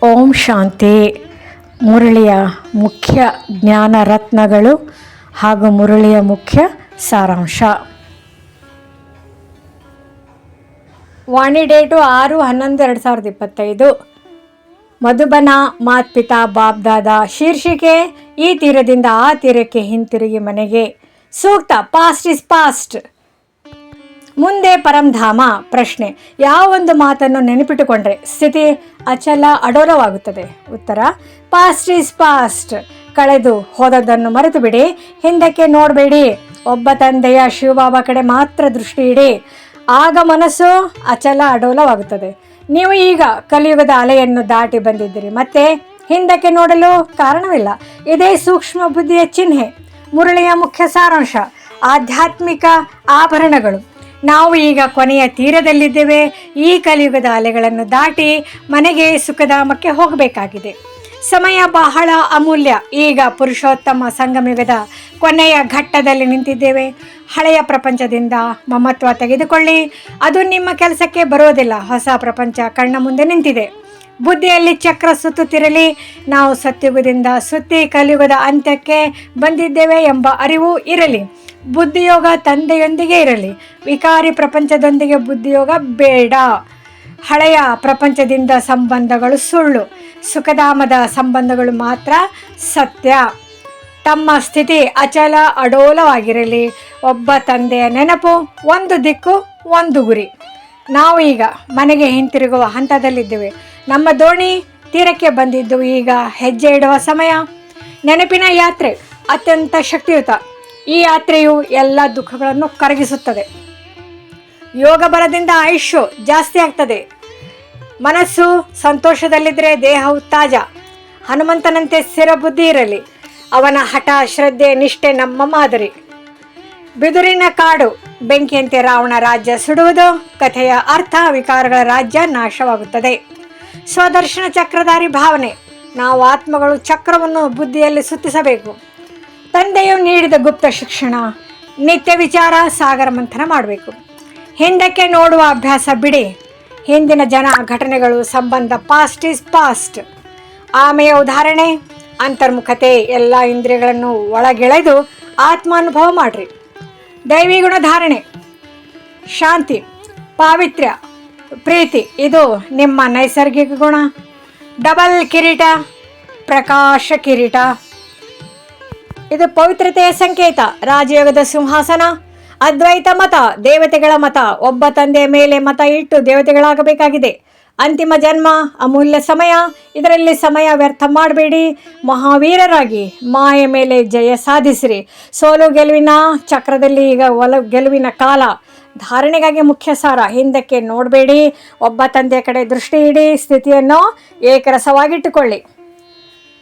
ಓಂ ಶಾಂತಿ. ಮುರಳಿಯ ಮುಖ್ಯ ಜ್ಞಾನ ರತ್ನಗಳು ಹಾಗೂ ಮುರಳಿಯ ಮುಖ್ಯ ಸಾರಾಂಶ. ವಾಣಿ ಡೇಟು 6/11/2025. ಮಧುಬನ ಮಾತ್ಪಿತಾ ಬಾಬ್ದಾದ. ಶೀರ್ಷಿಕೆ: ಈ ತೀರದಿಂದ ಆ ತೀರಕ್ಕೆ ಹಿಂತಿರುಗಿ ಮನೆಗೆ. ಸೂಕ್ತ: ಪಾಸ್ಟ್ ಇಸ್ ಪಾಸ್ಟ್, ಮುಂದೆ ಪರಂಧಾಮ. ಪ್ರಶ್ನೆ: ಯಾವೊಂದು ಮಾತನ್ನು ನೆನಪಿಟ್ಟುಕೊಂಡ್ರೆ ಸ್ಥಿತಿ ಅಚಲ ಅಡೋಲವಾಗುತ್ತದೆ? ಉತ್ತರ: ಪಾಸ್ಟ್ ಈಸ್ ಪಾಸ್ಟ್. ಕಳೆದು ಹೋದದ್ದನ್ನು ಮರೆತು ಬಿಡಿ, ಹಿಂದಕ್ಕೆ ನೋಡಬೇಡಿ. ಒಬ್ಬ ತಂದೆಯ ಶಿವಬಾಬಾ ಕಡೆ ಮಾತ್ರ ದೃಷ್ಟಿ ಇಡಿ, ಆಗ ಮನಸ್ಸು ಅಚಲ ಅಡೋಲವಾಗುತ್ತದೆ. ನೀವು ಈಗ ಕಲಿಯುಗದ ಅಲೆಯನ್ನು ದಾಟಿ ಬಂದಿದ್ದೀರಿ, ಮತ್ತೆ ಹಿಂದಕ್ಕೆ ನೋಡಲು ಕಾರಣವಿಲ್ಲ. ಇದೇ ಸೂಕ್ಷ್ಮ ಬುದ್ಧಿಯ ಚಿಹ್ನೆ. ಮುರಳಿಯ ಮುಖ್ಯ ಸಾರಾಂಶ: ಆಧ್ಯಾತ್ಮಿಕ ಆಭರಣಗಳು. ನಾವು ಈಗ ಕೊನೆಯ ತೀರದಲ್ಲಿದ್ದೇವೆ. ಈ ಕಲಿಯುಗದ ಅಲೆಗಳನ್ನು ದಾಟಿ ಮನೆಗೆ ಸುಖಧಾಮಕ್ಕೆ ಹೋಗಬೇಕಾಗಿದೆ. ಸಮಯ ಬಹಳ ಅಮೂಲ್ಯ. ಈಗ ಪುರುಷೋತ್ತಮ ಸಂಗಮಯುಗದ ಕೊನೆಯ ಘಟ್ಟದಲ್ಲಿ ನಿಂತಿದ್ದೇವೆ. ಹಳೆಯ ಪ್ರಪಂಚದಿಂದ ಮಮತ್ವ ತೆಗೆದುಕೊಳ್ಳಿ, ಅದು ನಿಮ್ಮ ಕೆಲಸಕ್ಕೆ ಬರೋದಿಲ್ಲ. ಹೊಸ ಪ್ರಪಂಚ ಕಣ್ಣ ಮುಂದೆ ನಿಂತಿದೆ. ಬುದ್ಧಿಯಲ್ಲಿ ಚಕ್ರ ಸುತ್ತುತ್ತಿರಲಿ. ನಾವು ಸತ್ಯುಗದಿಂದ ಸುತ್ತಿ ಕಲಿಯುಗದ ಅಂತ್ಯಕ್ಕೆ ಬಂದಿದ್ದೇವೆ ಎಂಬ ಅರಿವು ಇರಲಿ. ಬುದ್ಧಿಯೋಗ ತಂದೆಯೊಂದಿಗೆ ಇರಲಿ. ವಿಕಾರಿ ಪ್ರಪಂಚದೊಂದಿಗೆ ಬುದ್ಧಿಯೋಗ ಬೇಡ. ಹಳೆಯ ಪ್ರಪಂಚದಿಂದ ಸಂಬಂಧಗಳು ಸುಳ್ಳು, ಸುಖಧಾಮದ ಸಂಬಂಧಗಳು ಮಾತ್ರ ಸತ್ಯ. ತಮ್ಮ ಸ್ಥಿತಿ ಅಚಲ ಅಡೋಲವಾಗಿರಲಿ. ಒಬ್ಬ ತಂದೆಯ ನೆನಪು, ಒಂದು ದಿಕ್ಕು, ಒಂದು ಗುರಿ. ನಾವು ಈಗ ಮನೆಗೆ ಹಿಂತಿರುಗುವ ಹಂತದಲ್ಲಿದ್ದೇವೆ. ನಮ್ಮ ದೋಣಿ ತೀರಕ್ಕೆ ಬಂದಿದ್ದು. ಈಗ ಹೆಜ್ಜೆ ಇಡುವ ಸಮಯ. ನೆನಪಿನ ಯಾತ್ರೆ ಅತ್ಯಂತ ಶಕ್ತಿಯುತ. ಈ ಯಾತ್ರೆಯು ಎಲ್ಲ ದುಃಖಗಳನ್ನು ಕರಗಿಸುತ್ತದೆ. ಯೋಗ ಬಲದಿಂದ ಆಯುಷ್ಯು ಜಾಸ್ತಿ ಆಗ್ತದೆ. ಮನಸ್ಸು ಸಂತೋಷದಲ್ಲಿದ್ದರೆ ದೇಹವು ತಾಜಾ. ಹನುಮಂತನಂತೆ ಸ್ಥಿರ ಬುದ್ಧಿ ಇರಲಿ. ಅವನ ಹಠ, ಶ್ರದ್ಧೆ, ನಿಷ್ಠೆ ನಮ್ಮ ಮಾದರಿ. ಬಿದುರಿನ ಕಾಡು ಬೆಂಕಿಯಂತೆ ರಾವಣ ರಾಜ್ಯ ಸುಡುವುದು. ಕಥೆಯ ಅರ್ಥ: ವಿಕಾರಗಳ ರಾಜ್ಯ ನಾಶವಾಗುತ್ತದೆ. ಸ್ವದರ್ಶನ ಚಕ್ರಧಾರಿ ಭಾವನೆ. ನಾವು ಆತ್ಮಗಳು ಚಕ್ರವನ್ನು ಬುದ್ಧಿಯಲ್ಲಿ ಸುತ್ತಿಸಬೇಕು. ತಂದೆಯು ನೀಡಿದ ಗುಪ್ತ ಶಿಕ್ಷಣ. ನಿತ್ಯ ವಿಚಾರ ಸಾಗರ ಮಂಥನ ಮಾಡಬೇಕು. ಹಿಂದಕ್ಕೆ ನೋಡುವ ಅಭ್ಯಾಸ ಬಿಡಿ. ಹಿಂದಿನ ಜನ, ಘಟನೆಗಳು, ಸಂಬಂಧ ಪಾಸ್ಟ್ ಈಸ್ ಪಾಸ್ಟ್. ಆಮೆಯ ಉದಾಹರಣೆ: ಅಂತರ್ಮುಖತೆ. ಎಲ್ಲ ಇಂದ್ರಿಯಗಳನ್ನು ಒಳಗೆಳೆದು ಆತ್ಮಾನುಭವ ಮಾಡ್ರಿ. ದೈವಿ ಗುಣಧಾರಣೆ: ಶಾಂತಿ, ಪಾವಿತ್ರ್ಯ, ಪ್ರೀತಿ. ಇದು ನಿಮ್ಮ ನೈಸರ್ಗಿಕ ಗುಣ. ಡಬಲ್ ಕಿರೀಟ, ಪ್ರಕಾಶ ಕಿರೀಟ. ಇದು ಪವಿತ್ರತೆಯ ಸಂಕೇತ. ರಾಜಯೋಗದ ಸಿಂಹಾಸನ. ಅದ್ವೈತ ಮತ, ದೇವತೆಗಳ ಮತ. ಒಬ್ಬ ತಂದೆಯ ಮೇಲೆ ಮತ ಇಟ್ಟು ದೇವತೆಗಳಾಗಬೇಕಾಗಿದೆ. ಅಂತಿಮ ಜನ್ಮ, ಅಮೂಲ್ಯ ಸಮಯ. ಇದರಲ್ಲಿ ಸಮಯ ವ್ಯರ್ಥ ಮಾಡಬೇಡಿ. ಮಹಾವೀರರಾಗಿ ಮಾಯ ಮೇಲೆ ಜಯ ಸಾಧಿಸಿರಿ. ಸೋಲು ಗೆಲುವಿನ ಚಕ್ರದಲ್ಲಿ ಈಗ ಗೆಲುವಿನ ಕಾಲ. ಧಾರಣೆಗಾಗಿ ಮುಖ್ಯ ಸಾರ: ಹಿಂದಕ್ಕೆ ನೋಡಬೇಡಿ. ಒಬ್ಬ ತಂದೆಯ ಕಡೆ ದೃಷ್ಟಿ ಇಡಿ. ಸ್ಥಿತಿಯನ್ನು ಏಕರಸವಾಗಿಟ್ಟುಕೊಳ್ಳಿ.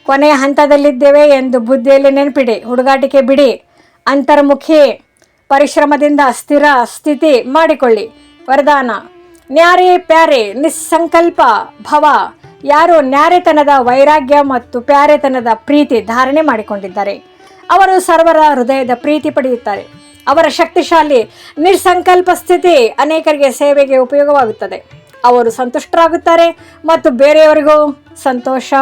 ಕೊನೆಯ ಹಂತದಲ್ಲಿದ್ದೇವೆ ಎಂದು ಬುದ್ಧಿಯಲ್ಲಿ ನೆನಪಿಡಿ. ಹುಡುಗಾಟಿಕೆ ಬಿಡಿ. ಅಂತರ್ಮುಖಿ ಪರಿಶ್ರಮದಿಂದ ಸ್ಥಿರ ಸ್ಥಿತಿ ಮಾಡಿಕೊಳ್ಳಿ. ವರದಾನ: ನ್ಯಾರೆ ಪ್ಯಾರೆ ನಿಸ್ಸಂಕಲ್ಪ ಭವ. ಯಾರು ನ್ಯಾರೆತನದ ವೈರಾಗ್ಯ ಮತ್ತು ಪ್ಯಾರೆತನದ ಪ್ರೀತಿ ಧಾರಣೆ ಮಾಡಿಕೊಂಡಿದ್ದಾರೆ, ಅವರು ಸರ್ವರ ಹೃದಯದ ಪ್ರೀತಿ ಪಡೆಯುತ್ತಾರೆ. ಅವರ ಶಕ್ತಿಶಾಲಿ ನಿಸ್ಸಂಕಲ್ಪ ಸ್ಥಿತಿ ಅನೇಕರಿಗೆ ಸೇವೆಗೆ ಉಪಯೋಗವಾಗುತ್ತದೆ. ಅವರು ಸಂತುಷ್ಟರಾಗುತ್ತಾರೆ ಮತ್ತು ಬೇರೆಯವರಿಗೂ ಸಂತೋಷ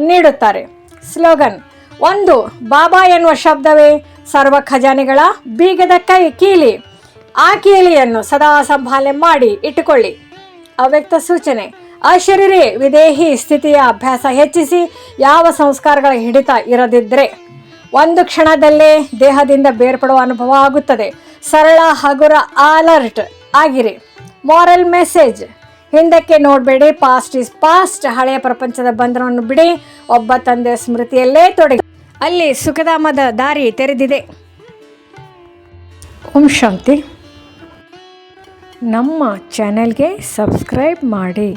ನೀಡುತ್ತಾರೆ. ಸ್ಲೋಗನ್: ಒಂದು, ಬಾಬಾ ಎನ್ನುವ ಶಬ್ದವೇ ಸರ್ವ ಖಜಾನೆಗಳ ಬೀಗದ ಕೀಲಿ. ಆ ಕೀಲಿಯನ್ನು ಸದಾ ಸಂಭಾಲನೆ ಮಾಡಿ ಇಟ್ಟುಕೊಳ್ಳಿ. ಅವ್ಯಕ್ತ ಸೂಚನೆ: ಅಶರೀರಿ ವಿದೇಹಿ ಸ್ಥಿತಿಯ ಅಭ್ಯಾಸ ಹೆಚ್ಚಿಸಿ. ಯಾವ ಸಂಸ್ಕಾರಗಳ ಹಿಡಿತ ಇರದಿದ್ದರೆ ಒಂದು ಕ್ಷಣದಲ್ಲೇ ದೇಹದಿಂದ ಬೇರ್ಪಡುವ ಅನುಭವ ಆಗುತ್ತದೆ. ಸರಳ, ಹಗುರ, ಅಲರ್ಟ್ ಆಗಿರಿ. ಮಾರಲ್ ಮೆಸೇಜ್: ಹಿಂದಕ್ಕೆ ನೋಡಬೇಡಿ. Past is past. ಹಳೆಯ ಪ್ರಪಂಚದ ಬಂಧನವನ್ನು ಬಿಡಿ. ಒಬ್ಬ ತಂದೆಯ ಸ್ಮೃತಿಯಲ್ಲೇ ತೊಡಗಿ. ಅಲ್ಲಿ ಸುಖಧಾಮದ ದಾರಿ ತೆರೆದಿದೆ. ಓಂ ಶಾಂತಿ. ನಮ್ಮ ಚಾನೆಲ್ಗೆ ಸಬ್ಸ್ಕ್ರೈಬ್ ಮಾಡಿ.